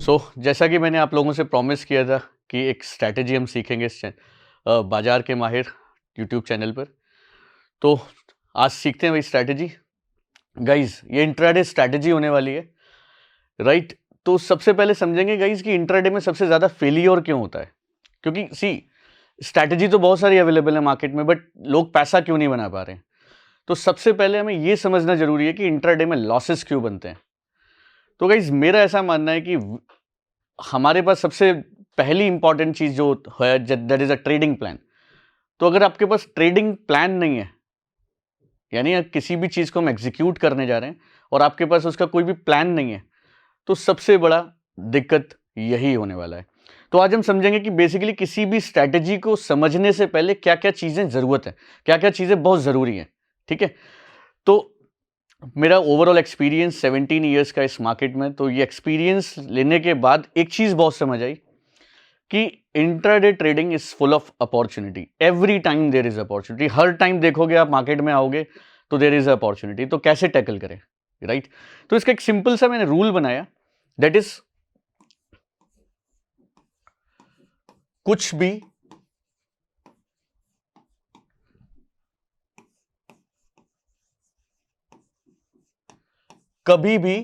जैसा कि मैंने आप लोगों से प्रॉमिस किया था कि एक स्ट्रैटेजी हम सीखेंगे इस बाजार के माहिर यूट्यूब चैनल पर। तो आज सीखते हैं वही स्ट्रैटेजी। गाइज, ये इंट्राडे स्ट्रैटेजी होने वाली है, राइट? तो सबसे पहले समझेंगे गाइज कि इंट्राडे में सबसे ज़्यादा फेलियर क्यों होता है। क्योंकि स्ट्रैटेजी तो बहुत सारी अवेलेबल है मार्केट में, बट लोग पैसा क्यों नहीं बना पा रहे हैं। तो सबसे पहले हमें ये समझना जरूरी है कि इंट्राडे में लॉसेस क्यों बनते हैं। तो गाइज, मेरा ऐसा मानना है कि हमारे पास सबसे पहली इंपॉर्टेंट चीज जो है that is a trading plan. तो अगर आपके पास ट्रेडिंग प्लान नहीं है, यानी किसी भी चीज को हम एग्जीक्यूट करने जा रहे हैं और आपके पास उसका कोई भी प्लान नहीं है, तो सबसे बड़ा दिक्कत यही होने वाला है। तो आज हम समझेंगे कि बेसिकली किसी भी स्ट्रैटेजी को समझने से पहले क्या क्या चीजें जरूरत है, क्या क्या चीजें बहुत जरूरी है। ठीक है, तो मेरा ओवरऑल एक्सपीरियंस 17 ईयर्स का इस मार्केट में, तो ये एक्सपीरियंस लेने के बाद एक चीज बहुत समझ आई कि intraday trading is full of opportunity. Every time there is opportunity. हर टाइम देखोगे आप मार्केट में आओगे तो देयर इज अपॉर्चुनिटी। तो कैसे टैकल करें, राइट? तो इसका एक सिंपल सा मैंने रूल बनाया, दैट इज कुछ भी कभी भी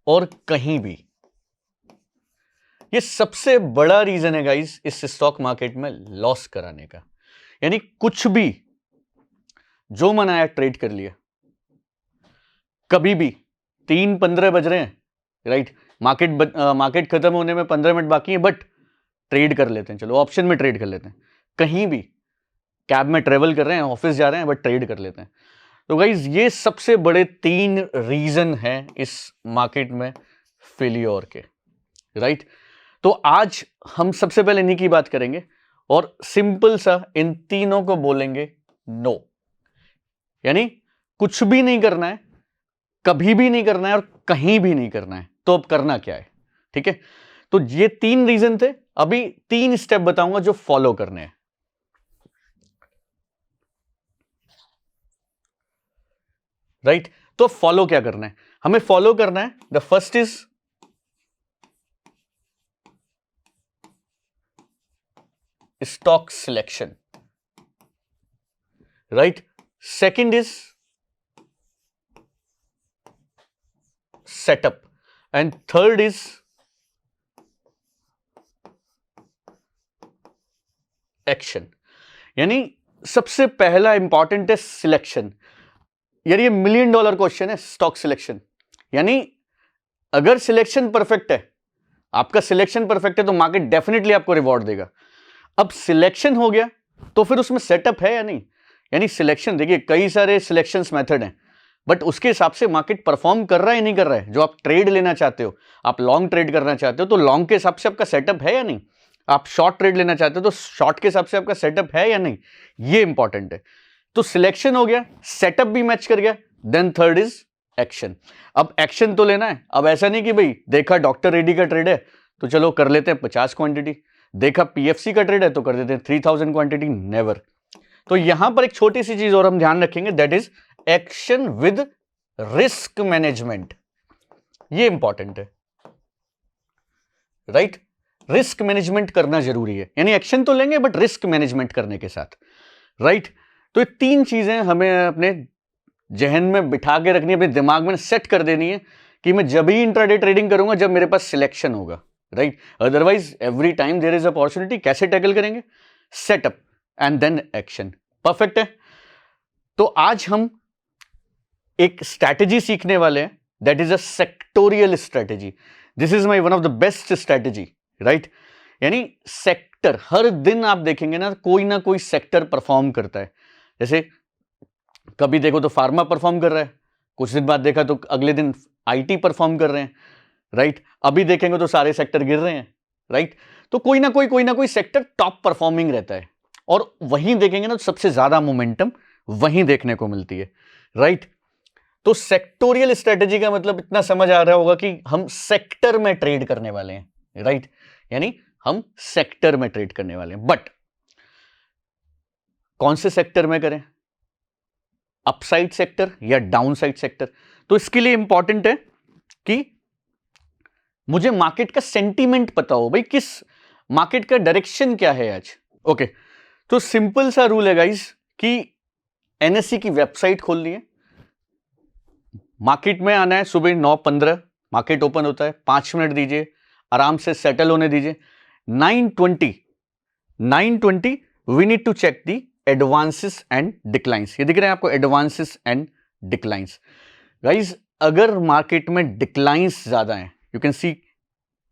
और कहीं भी। ये सबसे बड़ा रीजन है गाइस इस स्टॉक मार्केट में लॉस कराने का। यानी कुछ भी जो मन आया ट्रेड कर लिया, कभी भी। 3:15 बज रहे हैं, राइट? मार्केट खत्म होने में 15 मिनट बाकी है, बट ट्रेड कर लेते हैं। चलो ऑप्शन में ट्रेड कर लेते हैं। कहीं भी कैब में ट्रेवल कर रहे हैं, ऑफिस जा रहे हैं, बट ट्रेड कर लेते हैं। तो गाइज, ये सबसे बड़े 3 रीजन हैं इस मार्केट में फेलियर के, राइट? तो आज हम सबसे पहले इन्हीं की बात करेंगे और सिंपल सा इन तीनों को बोलेंगे नो। यानी कुछ भी नहीं करना है, कभी भी नहीं करना है और कहीं भी नहीं करना है। तो अब करना क्या है? ठीक है, तो ये 3 रीजन थे। अभी 3 स्टेप बताऊंगा जो फॉलो करने हैं, राइट? तो फॉलो क्या करना है? हमें फॉलो करना है, the first is stock selection, right? Second is setup and third is action. यानी सबसे पहला इंपॉर्टेंट है सिलेक्शन। यार ये $1,000,000 क्वेश्चन है, स्टॉक सिलेक्शन। यानी अगर सिलेक्शन परफेक्ट है, आपका सिलेक्शन परफेक्ट है, तो मार्केट डेफिनेटली आपको रिवॉर्ड देगा। अब सिलेक्शन हो गया तो फिर उसमें सेटअप है या नहीं? यानी सिलेक्शन, देखिए कई सारे सिलेक्शंस मेथड हैं, बट उसके हिसाब से मार्केट परफॉर्म कर रहा है या नहीं कर रहा है। जो आप ट्रेड लेना चाहते हो, आप लॉन्ग ट्रेड करना चाहते हो, तो लॉन्ग के हिसाब से आपका सेटअप है या नहीं? आप शॉर्ट ट्रेड लेना चाहते हो तो शॉर्ट के हिसाब से आपका सेटअप है या नहीं? ये इंपॉर्टेंट है। तो सिलेक्शन हो गया, सेटअप भी मैच कर गया, देन थर्ड इज एक्शन। अब एक्शन तो लेना है। अब ऐसा नहीं कि भाई देखा डॉक्टर रेड्डी का ट्रेड है तो चलो कर लेते हैं 50 क्वांटिटी, देखा पीएफसी का ट्रेड है तो कर देते हैं 3000 क्वांटिटी। नेवर। तो यहां पर एक छोटी सी चीज और हम ध्यान रखेंगे, that is action with risk management. ये इंपॉर्टेंट है, राइट? रिस्क मैनेजमेंट करना जरूरी है। यानी एक्शन तो लेंगे बट रिस्क मैनेजमेंट करने के साथ, राइट? तो ये 3 चीजें हमें अपने जहन में बिठा के रखनी है, अपने दिमाग में सेट कर देनी है कि मैं जब ही इंट्राडे ट्रेडिंग करूंगा जब मेरे पास सिलेक्शन होगा, right? Otherwise every time there is opportunity. कैसे टैकल करेंगे? Setup and then action. Perfect है। तो आज हम एक स्ट्रैटेजी सीखने वाले हैं, that is a sectorial strategy. This is my one of the best strategy, right? यानी सेक्टर, हर दिन आप देखेंगे ना कोई सेक्टर परफॉर्म करता है। जैसे कभी देखो तो फार्मा परफॉर्म कर रहा है, कुछ दिन बाद देखा तो अगले दिन आईटी परफॉर्म कर रहे हैं, राइट? अभी देखेंगे तो सारे सेक्टर गिर रहे हैं, राइट? तो कोई ना कोई सेक्टर टॉप परफॉर्मिंग रहता है और वहीं देखेंगे ना तो सबसे ज्यादा मोमेंटम वहीं देखने को मिलती है, राइट? तो सेक्टोरियल स्ट्रेटेजी का मतलब इतना समझ आ रहा होगा कि हम सेक्टर में ट्रेड करने वाले हैं, राइट? यानी हम सेक्टर में ट्रेड करने वाले हैं, बट कौन से सेक्टर में करें? अपसाइड सेक्टर या डाउनसाइड सेक्टर? तो इसके लिए इंपॉर्टेंट है कि मुझे मार्केट का सेंटीमेंट पता हो, भाई किस मार्केट का डायरेक्शन क्या है आज। ओके, तो सिंपल सा रूल है गाइस कि एनएससी की वेबसाइट खोलनी है, मार्केट में आना है, सुबह 9:15 मार्केट ओपन होता है, 5 मिनट दीजिए, आराम से सेटल होने दीजिए। 9:20 we need to check the advances and declines. ये दिख रहे हैं आपको, एडवांसेस एंड डिक्लाइंस। गाइस अगर मार्केट में डिक्लाइंस ज्यादा है, you can see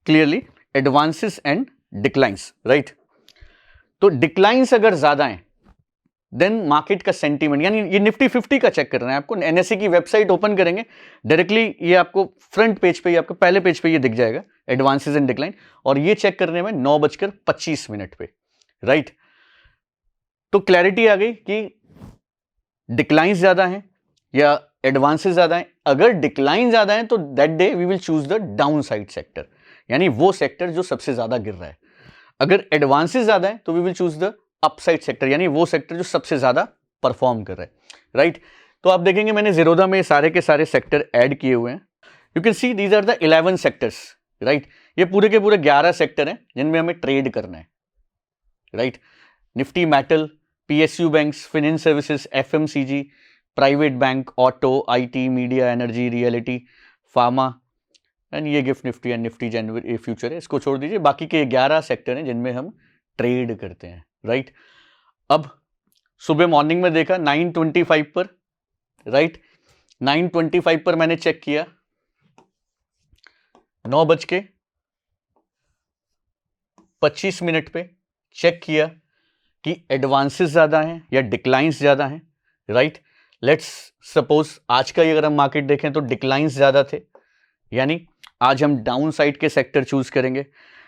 clearly advances and declines, right. तो डिक्लाइंस अगर ज्यादा है देन मार्केट का सेंटीमेंट, यानी ये निफ्टी 50 का चेक करना है आपको। एनएससी की वेबसाइट ओपन करेंगे डायरेक्टली, ये आपको फ्रंट पेज पे, आपको पहले पेज पे ये दिख जाएगा एडवांसेस एंड डिक्लाइन, और ये चेक करने में 9:25 पे, राइट। तो क्लैरिटी आ गई कि डिक्लाइन ज्यादा है या एडवांसेस ज्यादा है। अगर डिक्लाइन ज्यादा है तो that day we will choose the down side sector, यानी वो सेक्टर जो सबसे ज्यादा गिर रहा है। अगर एडवांसेस ज्यादा है तो we will choose the upside sector, यानी वो सेक्टर जो सबसे ज्यादा परफॉर्म कर रहा है, राइट। तो आप देखेंगे मैंने जीरोधा में सारे के सारे सेक्टर ऐड किए हुए हैं। You can see these are the 11 sectors, right. ये पूरे के पूरे 11 सेक्टर हैं जिनमें हमें ट्रेड करना है, right. Nifty metal, PSU banks, finance services, FMCG, private bank, auto, IT, media, energy, reality, pharma, and ये गिफ्ट निफ्टी एंड निफ्टी जनवरी फ्यूचर है, इसको छोड़ दीजिए। बाकी के 11 सेक्टर हैं जिनमें हम ट्रेड करते हैं, राइट। अब सुबह मॉर्निंग में देखा 9:25 पर, राइट। 9:25 पर मैंने चेक किया, 9:25 पे चेक किया कि एडवांसेस ज्यादा हैं या डिक्लाइंस ज्यादा हैं, राइट। लेट्स सपोज आज का अगर हम मार्केट देखें तो डिक्लाइंस ज्यादा थे, यानी आज हम डाउन साइड के सेक्टर चूज करेंगे।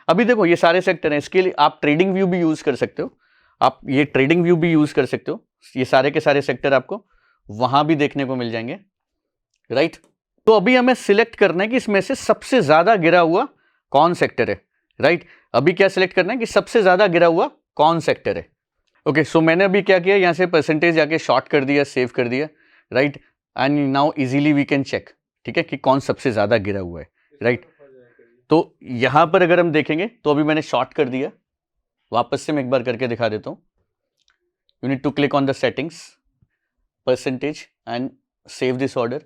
अभी देखो ये सारे सेक्टर हैं, इसके लिए आप ट्रेडिंग व्यू भी यूज कर सकते हो, आप ये ट्रेडिंग व्यू भी यूज कर सकते हो। ये सारे के सारे सेक्टर आपको वहां भी देखने को मिल जाएंगे, राइट। तो अभी हमें सिलेक्ट करना है कि इसमें से सबसे ज्यादा गिरा हुआ कौन सेक्टर है, राइट। अभी क्या सिलेक्ट करना है कि सबसे ज्यादा गिरा हुआ कौन सेक्टर है। ओके, सो मैंने अभी क्या किया, यहां से परसेंटेज जाके शॉर्ट कर दिया, सेव कर दिया, right. And now easily we can check, ठीक है, कि कौन सबसे ज्यादा गिरा हुआ है, राइट। तो यहां पर अगर हम देखेंगे तो अभी मैंने शॉर्ट कर दिया, वापस से मैं एक बार करके दिखा देता हूं। You need to click on the settings, percentage and save this order,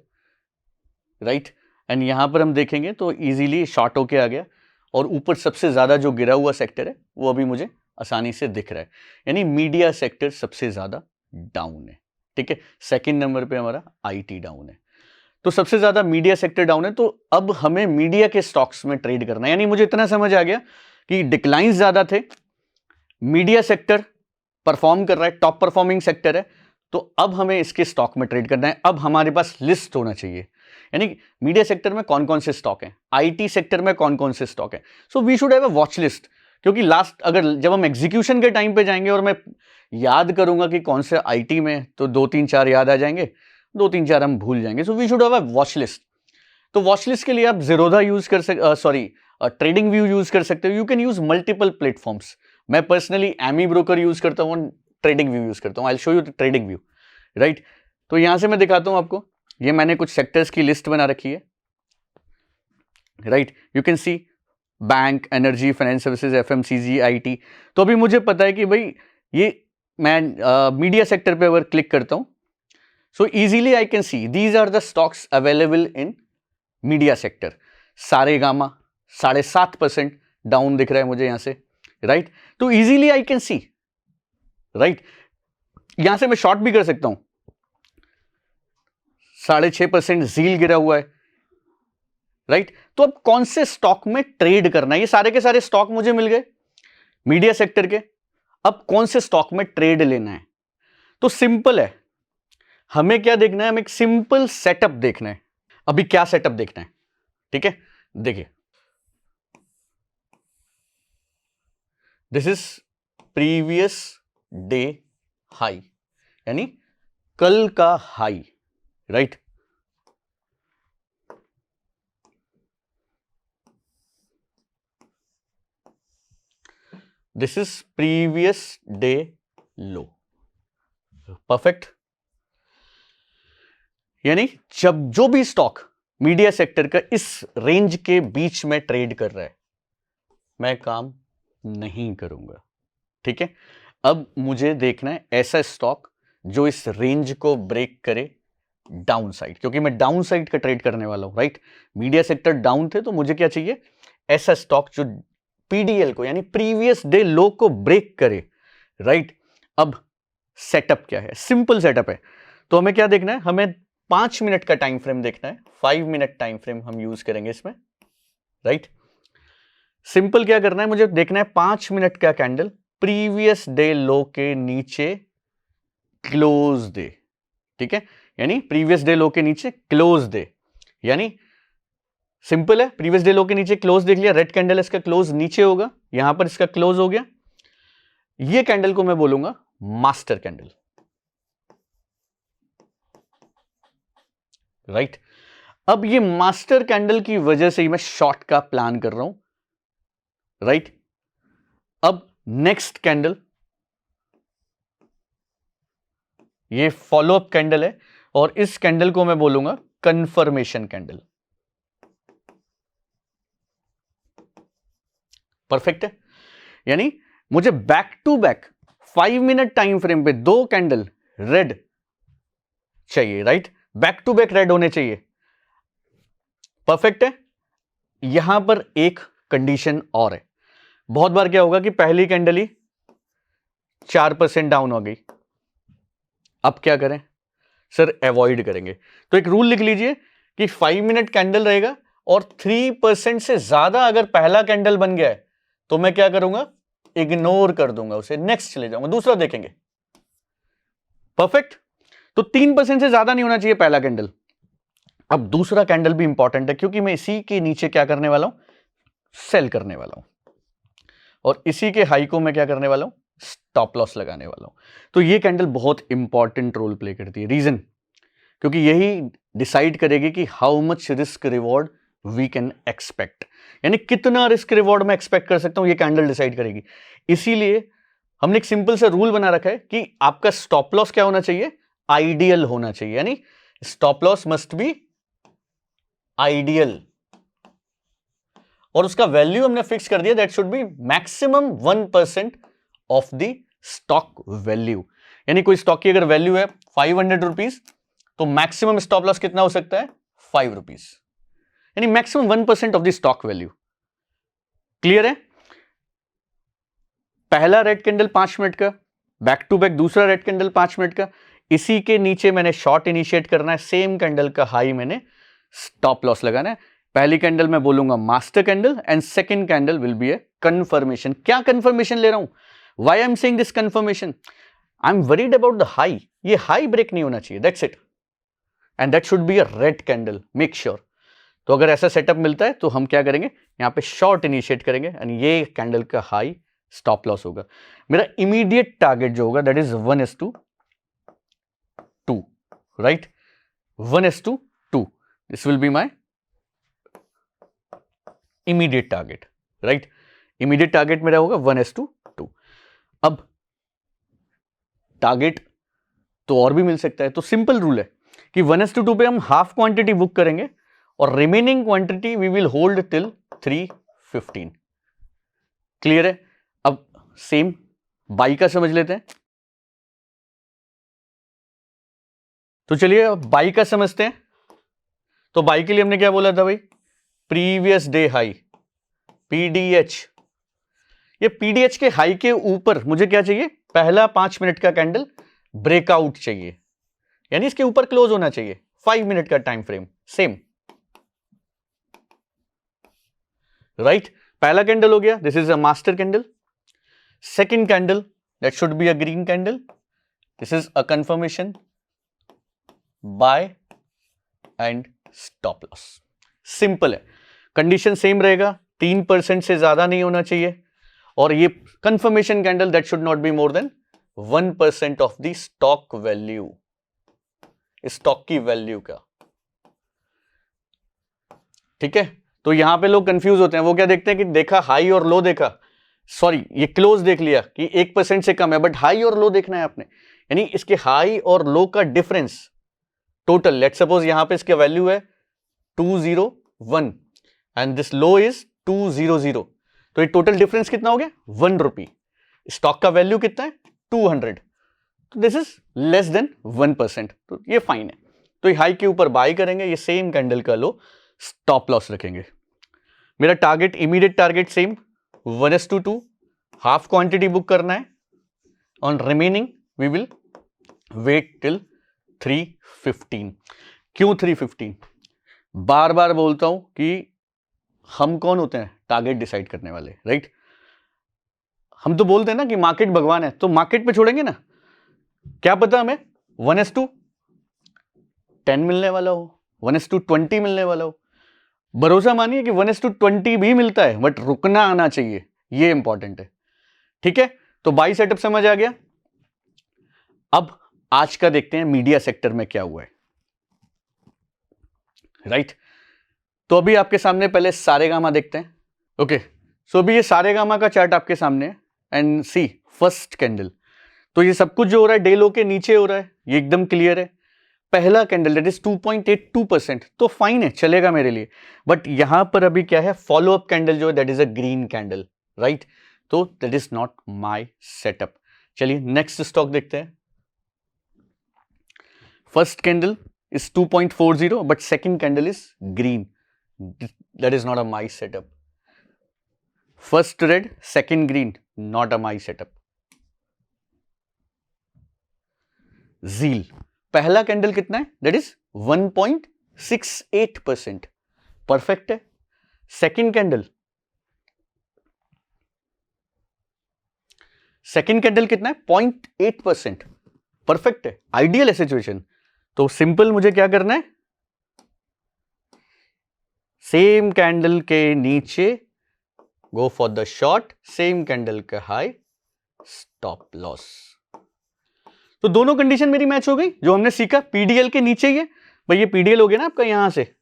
right. And यहां पर हम देखेंगे तो इजीली शॉर्ट होके आ गया, और ऊपर सबसे ज्यादा जो गिरा हुआ सेक्टर है वो अभी मुझे आसानी से दिख रहा है, यानी मीडिया सेक्टर सबसे ज्यादा डाउन है, ठीक है। सेकंड नंबर पे हमारा आईटी डाउन है, तो सबसे ज्यादा मीडिया सेक्टर डाउन है। तो अब हमें मीडिया के स्टॉक्स में ट्रेड करना है, यानी मुझे इतना समझ आ गया कि डिक्लाइन ज्यादा थे, मीडिया सेक्टर परफॉर्म कर रहा है, टॉप परफॉर्मिंग सेक्टर है, तो अब हमें इसके स्टॉक में ट्रेड करना है। अब हमारे पास लिस्ट होना चाहिए, यानी मीडिया सेक्टर में कौन कौन से स्टॉक हैं, आईटी सेक्टर में कौन कौन से स्टॉक हैं। So we should have a watch list, क्योंकि लास्ट अगर जब हम एग्जीक्यूशन के टाइम पे जाएंगे और मैं याद करूंगा कि कौन से आईटी में, तो 2-3-4 याद आ जाएंगे, 2-3-4 हम भूल जाएंगे। So we should have a watch list. तो वॉच लिस्ट के लिए आप जीरोधा यूज कर सकते, ट्रेडिंग व्यू यूज कर सकते हो। You can use multiple platforms. मैं पर्सनली एमी ब्रोकर यूज करता हूँ, ट्रेडिंग व्यू यूज करता हूँ। I will show you the trading view, right. तो यहां से मैं दिखाता हूं आपको, ये मैंने कुछ सेक्टर्स की लिस्ट बना रखी है, right. You can C bank, energy, finance services, FMCG, IT. तो अभी मुझे पता है कि भाई ये मैं मीडिया सेक्टर पे अगर क्लिक करता हूं, so easily I can see these are the stocks available in media sector. Saregama 7.5% down दिख रहा है मुझे यहां से, राइट। तो easily I can see, right. यहां से मैं शॉर्ट भी कर सकता हूं, 6.5% जील गिरा हुआ है, राइट। तो अब कौन से स्टॉक में ट्रेड करना है, ये सारे के सारे स्टॉक मुझे मिल गए मीडिया सेक्टर के। अब कौन से स्टॉक में ट्रेड लेना है, तो सिंपल है, हमें क्या देखना है, हमें एक सिंपल सेटअप देखना है। अभी क्या सेटअप देखना है, ठीक है, देखिए this is previous day high, यानी कल का high, right. This is previous day low, perfect. यानी जब जो भी स्टॉक मीडिया सेक्टर का इस रेंज के बीच में ट्रेड कर रहा है, मैं काम नहीं करूंगा। ठीक है, अब मुझे देखना है ऐसा स्टॉक जो इस रेंज को ब्रेक करे डाउन साइड, क्योंकि मैं डाउन साइड का ट्रेड करने वाला हूं, राइट। मीडिया सेक्टर डाउन थे तो मुझे क्या चाहिए, ऐसा स्टॉक जो पीडीएल को यानी प्रीवियस डे लो को ब्रेक करे, राइट। अब सेटअप क्या है, सिंपल सेटअप है। तो हमें क्या देखना है, हमें 5 मिनट का टाइम फ्रेम देखना है, 5 मिनट टाइम फ्रेम हम यूज करेंगे इसमें, राइट। सिंपल क्या करना है, मुझे देखना है 5 मिनट का कैंडल प्रीवियस डे लो के नीचे क्लोज दे। ठीक है, यानी प्रीवियस डे लो के नीचे क्लोज दे, यानी सिंपल है, प्रीवियस डे लो के नीचे क्लोज देख लिया, रेड कैंडल इसका क्लोज नीचे होगा, यहां पर इसका क्लोज हो गया, ये कैंडल को मैं बोलूंगा मास्टर कैंडल, राइट। अब ये मास्टर कैंडल की वजह से ही मैं शॉर्ट का प्लान कर रहा हूं, राइट। अब नेक्स्ट कैंडल ये फॉलोअप कैंडल है और इस कैंडल को मैं बोलूंगा कंफर्मेशन कैंडल। परफेक्ट है, यानी मुझे back to back 5 minute time frame पे 2 कैंडल रेड चाहिए, राइट। बैक टू बैक रेड होने चाहिए, परफेक्ट है। यहां पर एक कंडीशन और है, बहुत बार क्या होगा कि पहली कैंडल ही 4% डाउन हो गई, अब क्या करें सर, अवॉइड करेंगे। तो एक रूल लिख लीजिए कि 5 मिनट कैंडल रहेगा और 3% से ज्यादा अगर पहला कैंडल बन गया है तो मैं क्या करूंगा, इग्नोर कर दूंगा उसे, नेक्स्ट चले जाऊंगा, दूसरा देखेंगे। परफेक्ट, तो 3% से ज्यादा नहीं होना चाहिए पहला कैंडल। अब दूसरा कैंडल भी इंपॉर्टेंट है क्योंकि मैं इसी के नीचे क्या करने वाला हूं, सेल करने वाला हूं, और इसी के हाई को मैं क्या करने वाला हूं, स्टॉप लॉस लगाने वाला हूं। तो ये कैंडल बहुत इंपॉर्टेंट रोल प्ले करती है, रीजन क्योंकि यही डिसाइड करेगी कि how much risk reward we can expect, यानी कितना रिस्क रिवॉर्ड मैं एक्सपेक्ट कर सकता हूं, ये कैंडल डिसाइड करेगी। इसीलिए हमने एक सिंपल सा रूल बना रखा है कि आपका स्टॉप लॉस क्या होना चाहिए, आइडियल होना चाहिए, यानी stop loss must be ideal, और उसका वैल्यू हमने फिक्स कर दिया, that should B maximum 1% of the stock value. यानी कोई स्टॉक की अगर वैल्यू है 500 रुपीज तो मैक्सिमम स्टॉप लॉस कितना हो सकता है, 5 रुपीज, यानी maximum 1% of the stock value. Clear है। पहला रेड कैंडल 5 मिनट का, बैक टू बैक दूसरा रेड कैंडल 5 मिनट का, इसी के नीचे मैंने शॉर्ट इनिशिएट करना है, सेम कैंडल का हाई मैंने स्टॉप लॉस लगाना है। पहली कैंडल मैं बोलूंगा master candle and second candle will be A confirmation. क्या कंफर्मेशन ले रहा हूं, why I am saying this confirmation, I am worried about the high, ये हाई ब्रेक नहीं होना चाहिए, that's it, and that should be a red candle, make sure. तो अगर ऐसा सेटअप मिलता है तो हम क्या करेंगे, यहां पे शॉर्ट इनिशिएट करेंगे एंड ये कैंडल का हाई स्टॉप लॉस होगा। मेरा इमीडिएट टारगेट जो होगा that is 1:2, right, 1:2, this will be my immediate target, right. Immediate target मेरा होगा 1:2। अब टारगेट तो और भी मिल सकता है, तो सिंपल रूल है कि 1:2 पे हम हाफ क्वांटिटी बुक करेंगे और remaining quantity we will hold till 3:15। Clear है। अब सेम बाई का समझ लेते हैं, तो चलिए अब बाई का समझते हैं। तो बाई के लिए हमने क्या बोला था भाई, प्रीवियस डे हाई, पीडीएच। ये पीडीएच के हाई के ऊपर मुझे क्या चाहिए, पहला 5 मिनट का कैंडल ब्रेकआउट चाहिए, यानी इसके ऊपर क्लोज होना चाहिए, 5 मिनट का टाइम फ्रेम सेम, राइट। पहला कैंडल हो गया, this is a master candle. Second candle that should be a green candle, this is a confirmation, buy and stop loss. Simple है, कंडीशन सेम रहेगा, 3% से ज्यादा नहीं होना चाहिए, और ये confirmation candle that should not be more than 1% of the stock value, stock की वैल्यू का। ठीक है, तो यहां पे लोग कंफ्यूज होते हैं, वो क्या देखते हैं कि देखा हाई और लो देखा, सॉरी ये क्लोज देख लिया कि 1% से कम है, बट हाई और लो देखना है आपने, यानी इसके हाई और लो का डिफरेंस टोटल। लेट सपोज यहां पे इसका वैल्यू है 201 एंड दिस लो इज 200, तो ये टोटल डिफरेंस कितना हो गया 1 रुपी। स्टॉक का वैल्यू कितना है 200, तो दिस इज लेस देन 1%, तो ये फाइन है। तो ये हाई के ऊपर बाय करेंगे, ये सेम कैंडल का लो, स्टॉप लॉस रखेंगे। मेरा target, immediate target same 1:2, half quantity book करना है। On remaining we will wait till 3:15। क्यों 3:15? बार बार बोलता हूं कि हम कौन होते हैं टारगेट डिसाइड करने वाले, राइट? हम तो बोलते हैं ना कि मार्केट भगवान है, तो मार्केट पे छोड़ेंगे ना। क्या पता हमें 1:10 मिलने वाला हो, 1:20 मिलने वाला हो। भरोसा मानिए कि 1:20 भी मिलता है, बट रुकना आना चाहिए, ये इंपॉर्टेंट है। ठीक है, तो बाई सेटअप समझ आ गया। अब आज का देखते हैं मीडिया सेक्टर में क्या हुआ है, राइट? तो अभी आपके सामने पहले सारेगामा देखते हैं। ओके, सो अभी ये सारेगामा का चार्ट आपके सामने है एंड सी फर्स्ट कैंडल। तो ये सब कुछ जो हो रहा है डे लो के नीचे हो रहा है, ये एकदम क्लियर है। पहला कैंडल दैट इज 2.82%, तो फाइन है, चलेगा मेरे लिए। बट यहां पर अभी क्या है, फॉलो अप कैंडल जो है that is a green candle, right? तो that is not my setup. चलिए नेक्स्ट स्टॉक देखते हैं। First candle is 2.40, but second candle is green. That is not a my setup. First red, second green, not a my setup. Zeal, पहला candle कितना है? That is 1.68%. Perfect है। Second candle कितना है? 0.8%. Perfect है, ideal है situation. तो simple मुझे क्या करना है, सेम कैंडल के नीचे go for the short, same candle का हाई, स्टॉप लॉस। तो दोनों कंडीशन मेरी मैच हो गई। जो हमने सीखा पीडीएल के नीचे ही है भाई, ये पीडीएल हो गया ना आपका, यहां से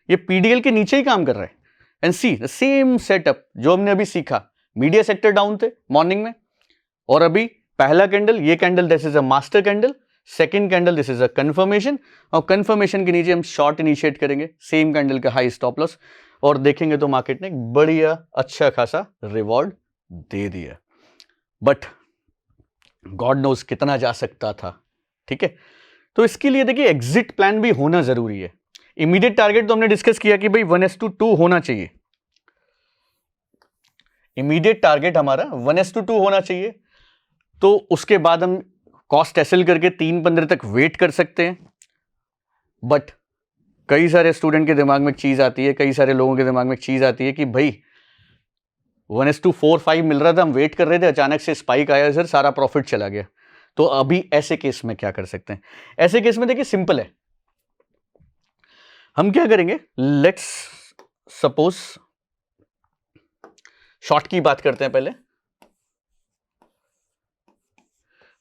ये पीडीएल के नीचे ही काम कर रहा है। And see the same setup जो हमने अभी सीखा। मीडिया सेक्टर डाउन थे मॉर्निंग में, और अभी पहला कैंडल, ये candle this is a master candle, second candle this is a confirmation, और कंफर्मेशन के नीचे हम शॉर्ट इनिशिएट करेंगे, सेम कैंडल का हाई, स्टॉप लॉस, और देखेंगे तो मार्केट ने बढ़िया अच्छा खासा रिवॉर्ड दे दिया। बट गॉड नोज कितना जा सकता था। ठीक है, तो इसके लिए देखिए एग्जिट प्लान भी होना जरूरी है। इमीडिएट टारगेट तो हमने डिस्कस किया कि भाई 1:2 होना चाहिए। इमीडिएट टारगेट हमारा 1:2 होना चाहिए। तो उसके बाद हम कॉस्ट एसएल करके 3:15 तक वेट कर सकते हैं। बट कई सारे स्टूडेंट के दिमाग में एक चीज आती है, कई सारे लोगों के दिमाग में एक चीज आती है कि भाई 1:45 मिल रहा था, हम वेट कर रहे थे, अचानक से स्पाइक आया सर, सारा प्रॉफिट चला गया। तो अभी ऐसे केस में क्या कर सकते हैं? ऐसे केस में देखिए सिंपल है, हम क्या करेंगे, लेट्स सपोज शॉर्ट की बात करते हैं पहले।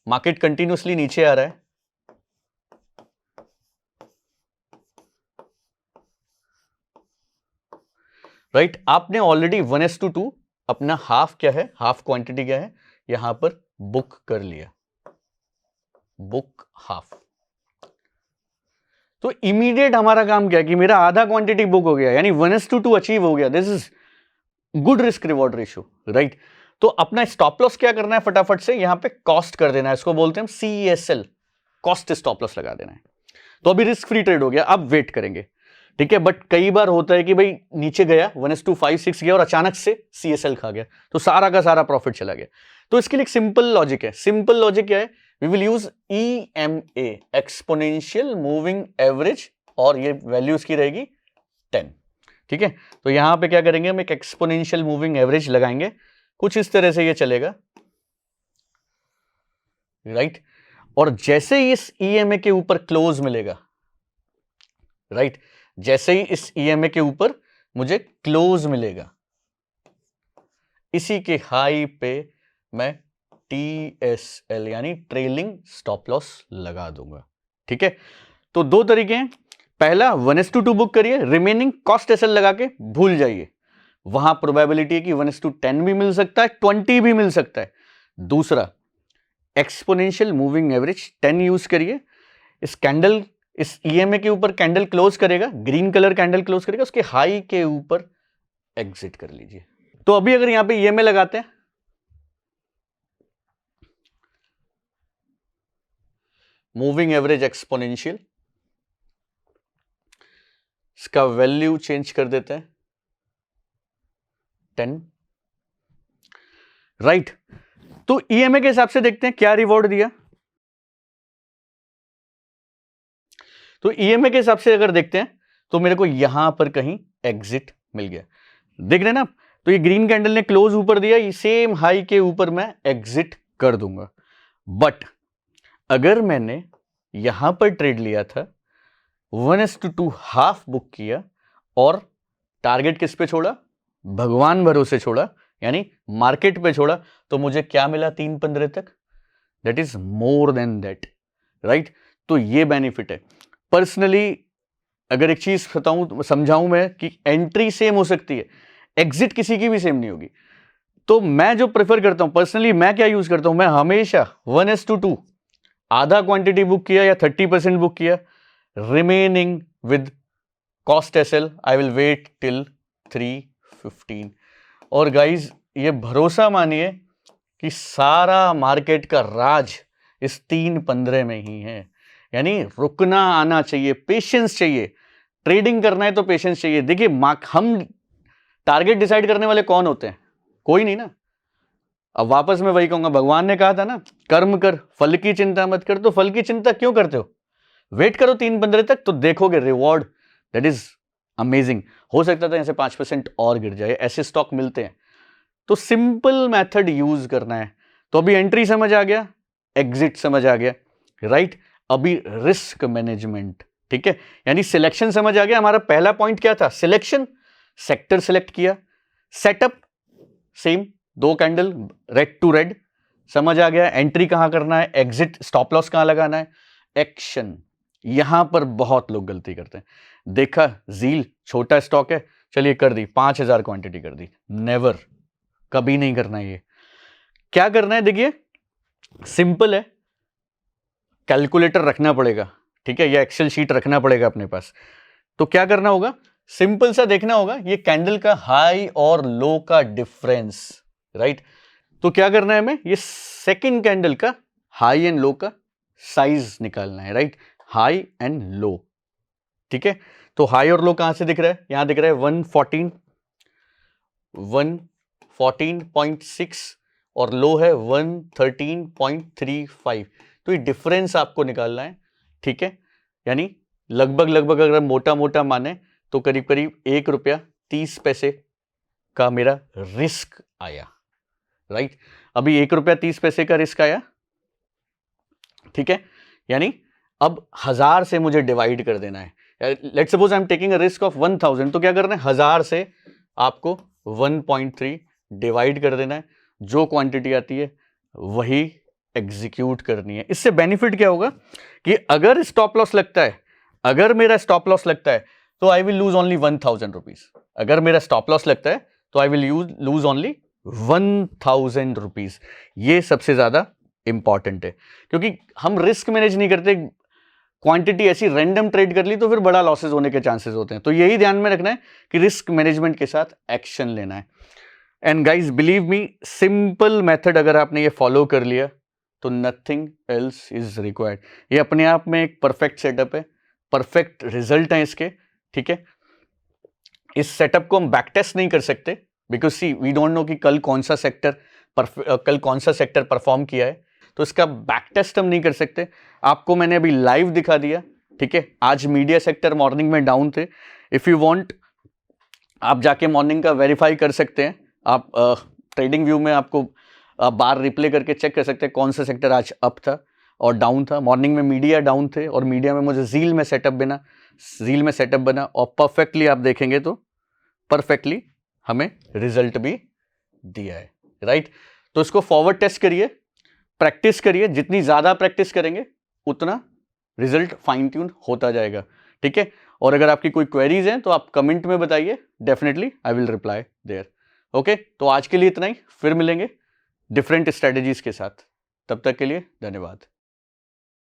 मार्केट कंटिन्यूसली नीचे आ रहा है, राइट? आपने ऑलरेडी 1:2 अपना हाफ क्या है, हाफ क्वांटिटी क्या है, यहां पर बुक कर लिया, बुक हाफ। तो इमीडिएट हमारा काम क्या है कि मेरा आधा क्वांटिटी बुक हो गया, यानी 1:2 अचीव हो गया। This is good risk reward ratio, right? तो अपना स्टॉप लॉस क्या करना है, फटाफट से यहां पे कॉस्ट कर देना है, इसको बोलते हैं CSL, कॉस्ट स्टॉप लॉस लगा देना है। तो अभी रिस्क फ्री ट्रेड हो गया, अब वेट करेंगे। ठीक है, बट कई बार होता है कि भाई नीचे गया 1:56 गया और अचानक से CSL खा गया, तो सारा का सारा प्रॉफिट चला गया। तो इसके लिए एक सिंपल लॉजिक है। सिंपल लॉजिक क्या है, we will use EMA, exponential moving average, और ये वैल्यू इसकी रहेगी 10। ठीक है, तो यहां पे क्या करेंगे, हम एक एक्सपोनेंशियल मूविंग एवरेज लगाएंगे, कुछ इस तरह से ये चलेगा, राइट? और जैसे ही इस EMA के ऊपर क्लोज मिलेगा, राइट, जैसे ही इस EMA के ऊपर मुझे क्लोज मिलेगा, इसी के हाई पे मैं TSL यानी ट्रेलिंग स्टॉप लॉस लगा दूंगा। ठीक है, तो दो तरीके हैं। पहला 1:2 बुक करिए, रिमेनिंग कॉस्ट एसएल लगा के भूल जाइए, वहां प्रोबेबिलिटी है कि 1:10 भी मिल सकता है, 20 भी मिल सकता है। दूसरा एक्सपोनेंशियल मूविंग एवरेज 10 यूज करिए, इस कैंडल, इस ईएमए के ऊपर कैंडल क्लोज करेगा, ग्रीन कलर कैंडल क्लोज करेगा, उसके हाई के ऊपर एग्जिट कर लीजिए। तो अभी अगर यहां पे ईएमए लगाते हैं, मूविंग एवरेज एक्सपोनेंशियल, इसका वैल्यू चेंज कर देते हैं 10, राइट। तो ईएमए के हिसाब से देखते हैं क्या रिवॉर्ड दिया। तो ईएमए के हिसाब से अगर देखते हैं तो मेरे को यहां पर कहीं एग्जिट मिल गया, देख रहे हैं ना। तो ये ग्रीन कैंडल ने क्लोज ऊपर दिया, ये सेम हाई के ऊपर मैं एग्जिट कर दूंगा। बट अगर मैंने यहां पर ट्रेड लिया था, 1:2 हाफ बुक किया और टारगेट किस पे छोड़ा, भगवान भरोसे छोड़ा, यानी मार्केट पे छोड़ा, तो मुझे क्या मिला 3:15 तक, that is more than that, right. तो ये बेनिफिट है। पर्सनली अगर एक चीज बताऊं, समझाऊं मैं, कि एंट्री सेम हो सकती है, एग्जिट किसी की भी सेम नहीं होगी। तो मैं जो प्रेफर करता हूं पर्सनली, मैं क्या यूज करता हूं, मैं हमेशा 1:2 आधा क्वांटिटी बुक किया या 30% बुक किया, remaining with cost SL I will wait till 3:15। और गाइज ये भरोसा मानिए कि सारा मार्केट का राज इस 3:15 में ही है। यानी रुकना आना चाहिए, पेशेंस चाहिए, ट्रेडिंग करना है तो पेशेंस चाहिए। देखिए हम टारगेट डिसाइड करने वाले कौन होते हैं, कोई नहीं ना। अब वापस मैं वही कहूंगा, भगवान ने कहा था ना, कर्म कर फल की चिंता मत कर। तो फल की चिंता क्यों करते हो, वेट करो 3:15 तक, तो देखोगे रिवॉर्ड, दैट इज अमेजिंग। हो सकता था ऐसे 5% और गिर जाए, ऐसे स्टॉक मिलते हैं। तो सिंपल मेथड यूज करना है। तो अभी एंट्री समझ आ गया, एग्जिट समझ आ गया, राइट। अभी रिस्क मैनेजमेंट, ठीक है, यानी सिलेक्शन समझ आ गया। हमारा पहला पॉइंट क्या था, सिलेक्शन, सेक्टर सिलेक्ट किया, setup same, 2 candle red to red, समझ आ गया। एंट्री कहां करना है, एग्जिट, स्टॉप लॉस कहां लगाना है, एक्शन। यहां पर बहुत लोग गलती करते हैं। देखा जील छोटा स्टॉक है, चलिए कर दी 5000 क्वांटिटी कर दी, नेवर, कभी नहीं करना है। ये क्या करना है, देखिए सिंपल है, कैलकुलेटर रखना पड़ेगा, ठीक है, या एक्सेल शीट रखना पड़ेगा अपने पास। तो क्या करना होगा, सिंपल सा देखना होगा ये कैंडल का हाई और लो का डिफरेंस, राइट। तो क्या करना है हमें, ये सेकंड कैंडल का हाई एंड लो का साइज निकालना है, राइट, हाई एंड लो, ठीक है। तो हाई और लो कहां से दिख रहा है, यहां दिख रहा है 114.6 और लो है 113.35। तो ये डिफरेंस आपको निकालना है, ठीक है। यानी लगभग अगर मोटा मोटा माने तो करीब करीब ₹1.30 का मेरा रिस्क आया, राइट। अभी ₹1.30 का रिस्क आया, ठीक है। यानी अब 1000 से मुझे डिवाइड कर देना है। Let's suppose I am taking a risk of 1000, तो क्या करना है, 1000 से आपको 1.3 डिवाइड कर देना है। जो क्वांटिटी आती है वही एग्जीक्यूट करनी है। इससे बेनिफिट क्या होगा कि अगर स्टॉप लॉस लगता है, अगर मेरा स्टॉप लॉस लगता है तो I will lose only 1000 rupees. अगर मेरा स्टॉप लॉस लगता है तो I will lose only 1000 rupees. ये सबसे ज्यादा इंपॉर्टेंट है, क्योंकि हम रिस्क मैनेज नहीं करते, क्वांटिटी ऐसी रैंडम ट्रेड कर ली तो फिर बड़ा लॉसेस होने के चांसेस होते हैं। तो यही ध्यान में रखना है कि रिस्क मैनेजमेंट के साथ एक्शन लेना है। And guys believe me, simple method अगर आपने ये फॉलो कर लिया तो नथिंग एल्स इज रिक्वायर्ड। ये अपने आप में एक परफेक्ट सेटअप है, परफेक्ट रिजल्ट है इसके, ठीक है। इस सेटअप को हम बैक टेस्ट नहीं कर सकते, because see we don't know कि कल कौन सा सेक्टर परफॉर्म किया है, तो इसका बैक टेस्ट हम नहीं कर सकते। आपको मैंने अभी लाइव दिखा दिया, ठीक है। आज मीडिया सेक्टर मॉर्निंग में डाउन थे। इफ यू वांट आप जाके मॉर्निंग का वेरीफाई कर सकते हैं। आप ट्रेडिंग व्यू में आपको बार रिप्ले करके चेक कर सकते हैं कौन सा सेक्टर आज अप था और डाउन था। मॉर्निंग में मीडिया डाउन थे और मीडिया में मुझे जील में सेटअप बना और परफेक्टली आप देखेंगे तो परफेक्टली हमें रिजल्ट भी दिया है, राइट। तो इसको फॉरवर्ड टेस्ट करिए, प्रैक्टिस करिए, जितनी ज्यादा प्रैक्टिस करेंगे उतना रिजल्ट फाइन ट्यून होता जाएगा, ठीक है। और अगर आपकी कोई क्वेरीज हैं तो आप कमेंट में बताइए, definitely I will reply there. Okay, तो आज के लिए इतना ही, फिर मिलेंगे डिफरेंट स्ट्रेटेजीज के साथ। तब तक के लिए धन्यवाद।